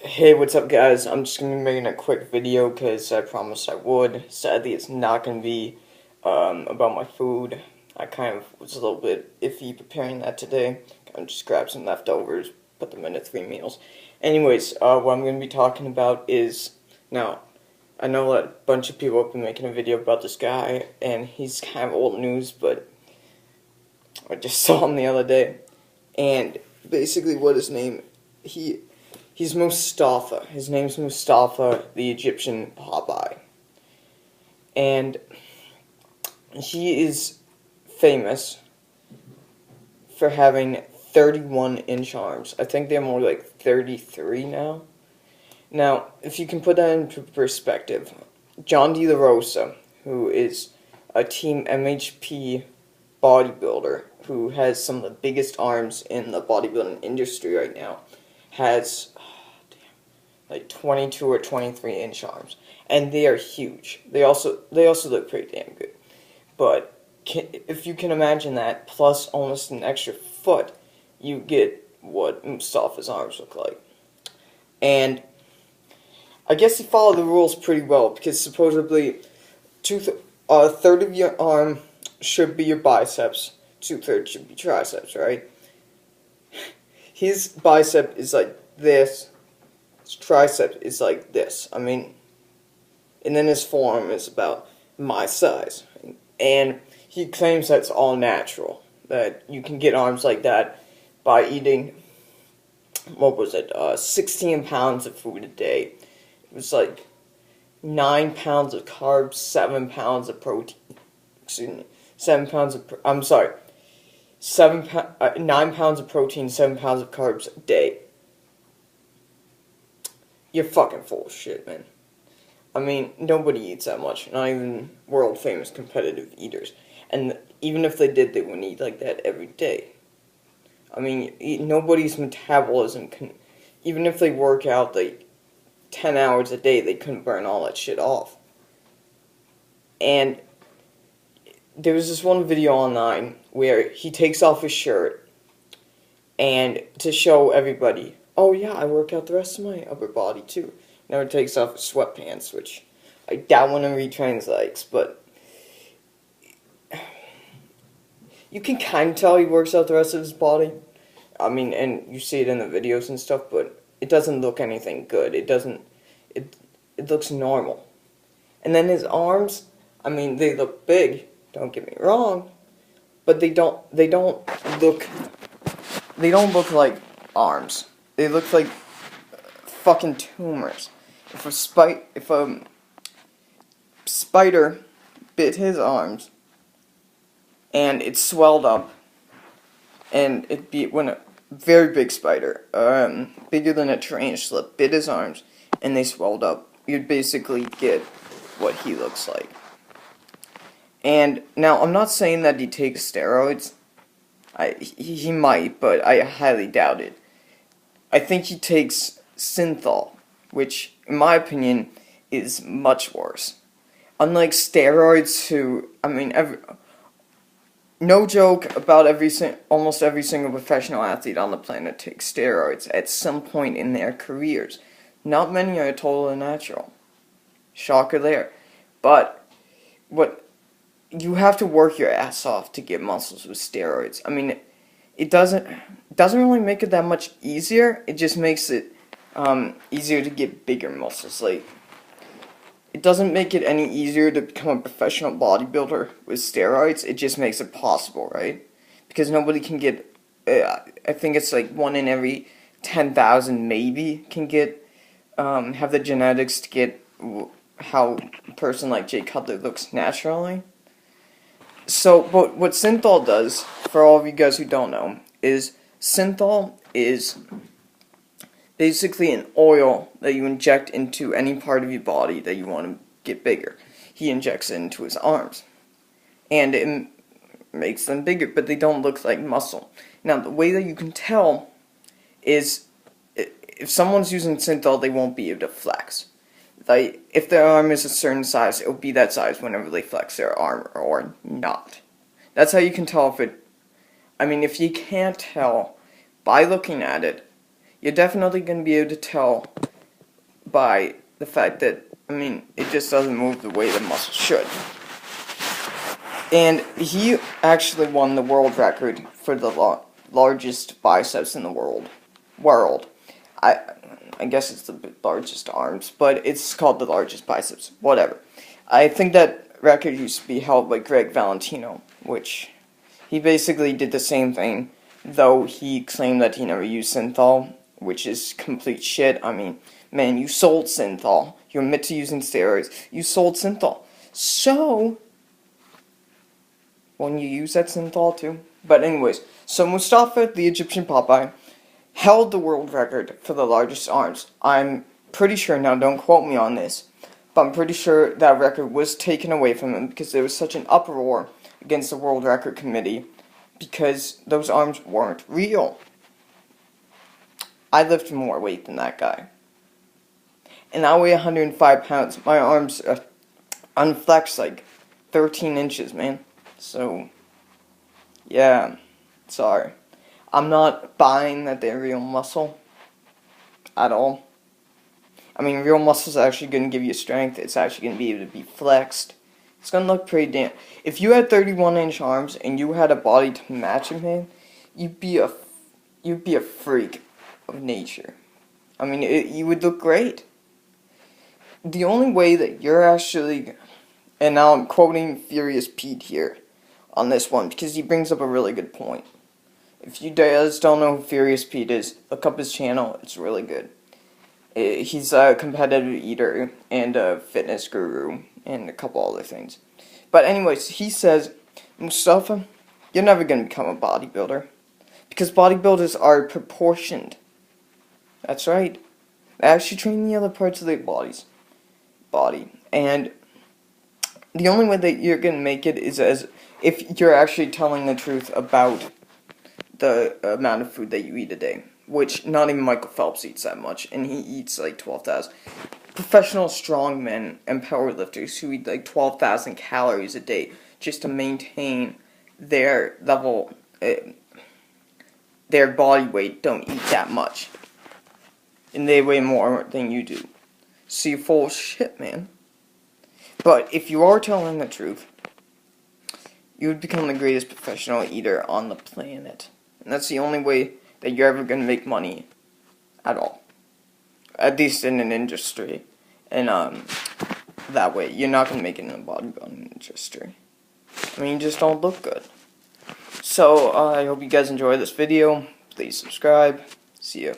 Hey, what's up guys? I'm just going to be making a quick video because I promised I would. Sadly, it's not going to be about my food. I kind of was a little bit iffy preparing that today. I just grabbed some leftovers, put them into 3 meals. Anyways, what I'm going to be talking about is, now, I know that a bunch of people have been making a video about this guy, and he's kind of old news, but I just saw him the other day. And basically what his name, he's Mustafa. His name's Mustafa, the Egyptian Popeye. And he is famous for having 31-inch arms. I think they're more like 33 now. Now, if you can put that into perspective, John De La Rosa, who is a Team MHP bodybuilder, who has some of the biggest arms in the bodybuilding industry right now, has like 22 or 23-inch arms, and they are huge. They also look pretty damn good. But if you can imagine that plus almost an extra foot, you get what Mustafa's arms look like. And I guess he followed the rules pretty well, because supposedly a third of your arm should be your biceps, 2/3 should be triceps, right? His bicep is like this, his tricep is like this. I mean, and then his forearm is about my size. And he claims that's all natural, that you can get arms like that by eating, 16 pounds of food a day. It was like 9 pounds of carbs, 7 pounds of protein. Excuse me, 7 pounds of, 9 pounds of protein, 7 pounds of carbs a day. You're fucking full of shit, man. I mean, nobody eats that much, not even world-famous competitive eaters. And even if they did, they wouldn't eat like that every day. I mean, nobody's metabolism can, even if they work out like 10 hours a day, they couldn't burn all that shit off. And there was this one video online where he takes off his shirt and to show everybody, oh yeah, I work out the rest of my upper body too. Now he takes off his sweatpants, which I doubt one of retrains likes, but you can kind of tell he works out the rest of his body. I mean, and you see it in the videos and stuff, but it doesn't look anything good. It looks normal. And then his arms, I mean, they look big, don't get me wrong, but they don't look like arms. They look like fucking tumors. If a spider bit his arms and it swelled up, and when a very big spider, bigger than a tarantula, bit his arms and they swelled up, you'd basically get what he looks like. And now, I'm not saying that he takes steroids. He might, but I highly doubt it. I think he takes synthol, which, in my opinion, is much worse. Unlike steroids, no joke about almost every single professional athlete on the planet takes steroids at some point in their careers. Not many are totally natural. Shocker there. But you have to work your ass off to get muscles with steroids. I mean, it doesn't really make it that much easier. It just makes it easier to get bigger muscles. Like, it doesn't make it any easier to become a professional bodybuilder with steroids. It just makes it possible, right? Because nobody can get, I think it's like 1 in every 10,000 maybe can get, have the genetics to get how a person like Jay Cutler looks naturally. So, but what synthol does, for all of you guys who don't know, is synthol is basically an oil that you inject into any part of your body that you want to get bigger. He injects it into his arms, and it makes them bigger, but they don't look like muscle. Now, the way that you can tell is if someone's using synthol, they won't be able to flex. Like, if their arm is a certain size, it'll be that size whenever they flex their arm or not. That's how you can tell if it, if you can't tell by looking at it, you're definitely going to be able to tell by the fact that, I mean, it just doesn't move the way the muscle should. And he actually won the world record for the largest biceps in the world. I guess it's the largest arms, but it's called the largest biceps. Whatever. I think that record used to be held by Greg Valentino, which he basically did the same thing, though he claimed that he never used synthol, which is complete shit. I mean, man, you sold synthol. You admit to using steroids. You sold synthol. So, when you use that synthol too? But anyways, so Mustafa, the Egyptian Popeye, held the world record for the largest arms. I'm pretty sure, now don't quote me on this, but I'm pretty sure that record was taken away from him because there was such an uproar against the world record committee because those arms weren't real. I lift more weight than that guy. And I weigh 105 pounds. My arms are unflexed like 13 inches, man. So, yeah, sorry. I'm not buying that they're real muscle at all. I mean, real muscle is actually going to give you strength. It's actually going to be able to be flexed. It's going to look pretty damn... If you had 31-inch arms and you had a body to match it, man, you'd be a freak of nature. I mean, you would look great. The only way that you're actually... And now I'm quoting Furious Pete here on this one because he brings up a really good point. If you guys don't know who Furious Pete is, look up his channel. It's really good. He's a competitive eater and a fitness guru and a couple other things. But anyways, he says, Mustafa, you're never going to become a bodybuilder. Because bodybuilders are proportioned. That's right. They actually train the other parts of their body. And the only way that you're going to make it is as if you're actually telling the truth about the amount of food that you eat a day, which not even Michael Phelps eats that much, and he eats like 12,000. Professional strongmen and powerlifters who eat like 12,000 calories a day just to maintain their level, their body weight, don't eat that much, and they weigh more than you do. So you're full of shit, man. But if you are telling the truth, you would become the greatest professional eater on the planet. And that's the only way that you're ever going to make money at all. At least in an industry. And that way, you're not going to make it in the bodybuilding industry. I mean, you just don't look good. So, I hope you guys enjoyed this video. Please subscribe. See ya.